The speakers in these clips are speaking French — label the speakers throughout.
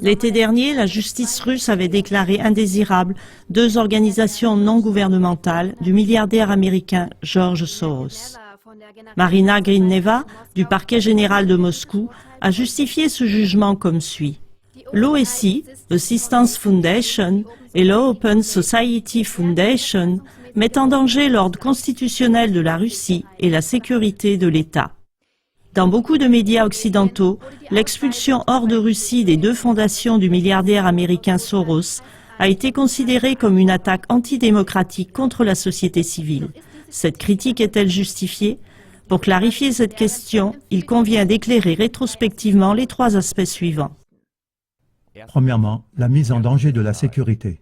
Speaker 1: L'été dernier, la justice russe avait déclaré indésirables 2 organisations non gouvernementales du milliardaire américain George Soros. Marina Grineva, du parquet général de Moscou, a justifié ce jugement comme suit. L'OSI, Assistance Foundation, et l'Open Society Foundation mettent en danger l'ordre constitutionnel de la Russie et la sécurité de l'État. Dans beaucoup de médias occidentaux, l'expulsion hors de Russie des 2 fondations du milliardaire américain Soros a été considérée comme une attaque antidémocratique contre la société civile. Cette critique est-elle justifiée? Pour clarifier cette question, il convient d'éclairer rétrospectivement les 3 aspects suivants.
Speaker 2: Premièrement, la mise en danger de la sécurité.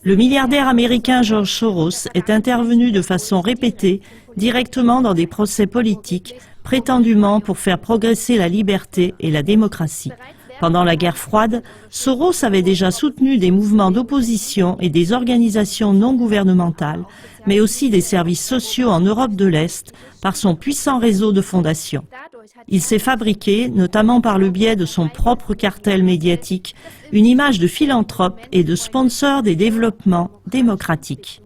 Speaker 1: Le milliardaire américain George Soros est intervenu de façon répétée directement dans des procès politiques, prétendument pour faire progresser la liberté et la démocratie. Pendant la guerre froide, Soros avait déjà soutenu des mouvements d'opposition et des organisations non gouvernementales, mais aussi des services sociaux en Europe de l'Est par son puissant réseau de fondations. Il s'est fabriqué, notamment par le biais de son propre cartel médiatique, une image de philanthrope et de sponsor des développements démocratiques.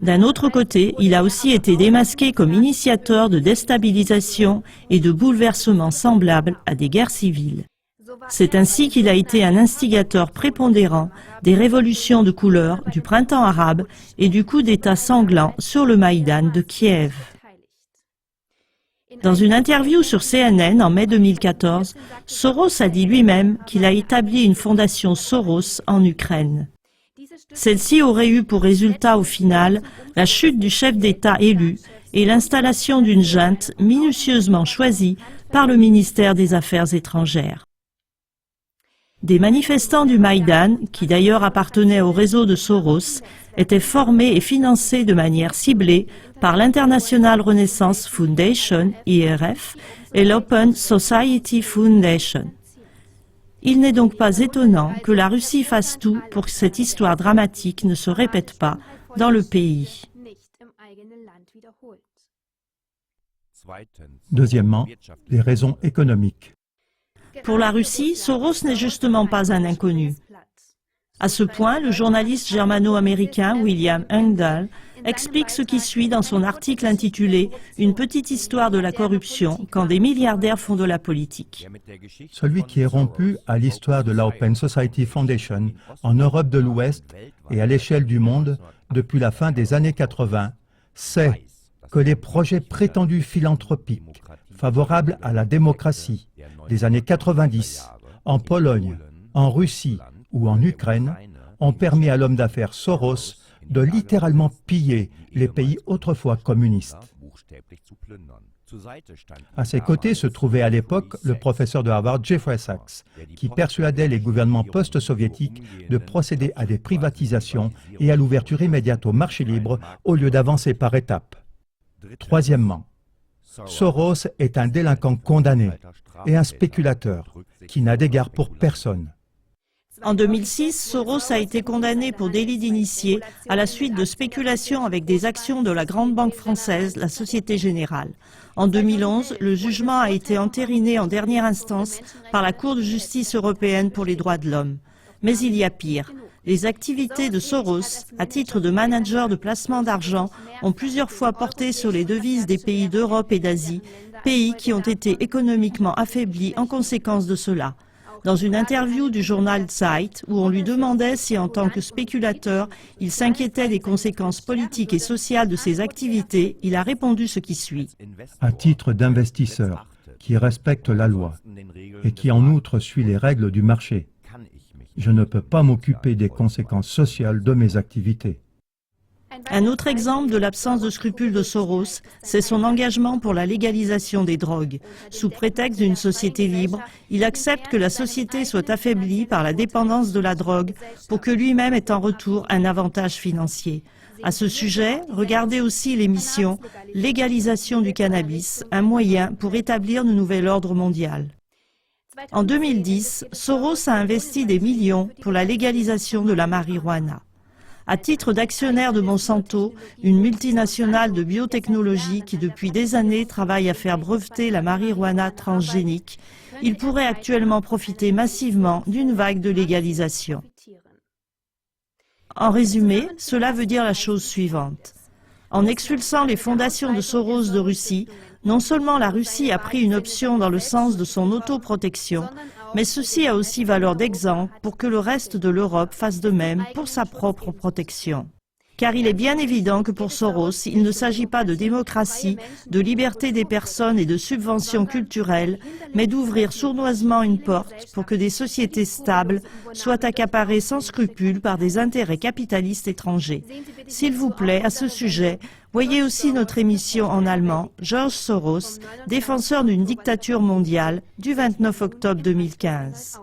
Speaker 1: D'un autre côté, il a aussi été démasqué comme initiateur de déstabilisation et de bouleversements semblables à des guerres civiles. C'est ainsi qu'il a été un instigateur prépondérant des révolutions de couleur du printemps arabe et du coup d'État sanglant sur le Maïdan de Kiev. Dans une interview sur CNN en mai 2014, Soros a dit lui-même qu'il a établi une fondation Soros en Ukraine. Celle-ci aurait eu pour résultat au final la chute du chef d'État élu et l'installation d'une junte minutieusement choisie par le ministère des Affaires étrangères. Des manifestants du Maïdan, qui d'ailleurs appartenaient au réseau de Soros, étaient formés et financés de manière ciblée par l'International Renaissance Foundation, IRF, et l'Open Society Foundation. Il n'est donc pas étonnant que la Russie fasse tout pour que cette histoire dramatique ne se répète pas dans le pays.
Speaker 2: Deuxièmement, les raisons économiques.
Speaker 1: Pour la Russie, Soros n'est justement pas un inconnu. À ce point, le journaliste germano-américain William Engdahl explique ce qui suit dans son article intitulé « Une petite histoire de la corruption quand des milliardaires font de la politique ».
Speaker 2: Celui qui est rompu à l'histoire de la Open Society Foundation en Europe de l'Ouest et à l'échelle du monde depuis la fin des années 80 sait que les projets prétendus philanthropiques favorables à la démocratie des années 90 en Pologne, en Russie ou en Ukraine ont permis à l'homme d'affaires Soros de littéralement piller les pays autrefois communistes. À ses côtés se trouvait à l'époque le professeur de Harvard Jeffrey Sachs, qui persuadait les gouvernements post-soviétiques de procéder à des privatisations et à l'ouverture immédiate au marché libre au lieu d'avancer par étapes. Troisièmement, Soros est un délinquant condamné et un spéculateur qui n'a d'égard pour personne.
Speaker 1: En 2006, Soros a été condamné pour délit d'initié à la suite de spéculations avec des actions de la grande banque française, la Société Générale. En 2011, le jugement a été entériné en dernière instance par la Cour de justice européenne pour les droits de l'homme. Mais il y a pire. Les activités de Soros, à titre de manager de placement d'argent, ont plusieurs fois porté sur les devises des pays d'Europe et d'Asie, pays qui ont été économiquement affaiblis en conséquence de cela. Dans une interview du journal Zeit, où on lui demandait si en tant que spéculateur, il s'inquiétait des conséquences politiques et sociales de ses activités, il a répondu ce qui suit.
Speaker 2: À titre d'investisseur qui respecte la loi et qui en outre suit les règles du marché, je ne peux pas m'occuper des conséquences sociales de mes activités.
Speaker 1: Un autre exemple de l'absence de scrupules de Soros, c'est son engagement pour la légalisation des drogues. Sous prétexte d'une société libre, il accepte que la société soit affaiblie par la dépendance de la drogue pour que lui-même ait en retour un avantage financier. À ce sujet, regardez aussi l'émission « Légalisation du cannabis, un moyen pour établir le nouvel ordre mondial ». En 2010, Soros a investi des millions pour la légalisation de la marijuana. À titre d'actionnaire de Monsanto, une multinationale de biotechnologie qui depuis des années travaille à faire breveter la marijuana transgénique, il pourrait actuellement profiter massivement d'une vague de légalisation. En résumé, cela veut dire la chose suivante. En expulsant les fondations de Soros de Russie, non seulement la Russie a pris une option dans le sens de son autoprotection, mais ceci a aussi valeur d'exemple pour que le reste de l'Europe fasse de même pour sa propre protection. Car il est bien évident que pour Soros, il ne s'agit pas de démocratie, de liberté des personnes et de subventions culturelles, mais d'ouvrir sournoisement une porte pour que des sociétés stables soient accaparées sans scrupule par des intérêts capitalistes étrangers. S'il vous plaît, à ce sujet, voyez aussi notre émission en allemand, George Soros, défenseur d'une dictature mondiale, du 29 octobre 2015.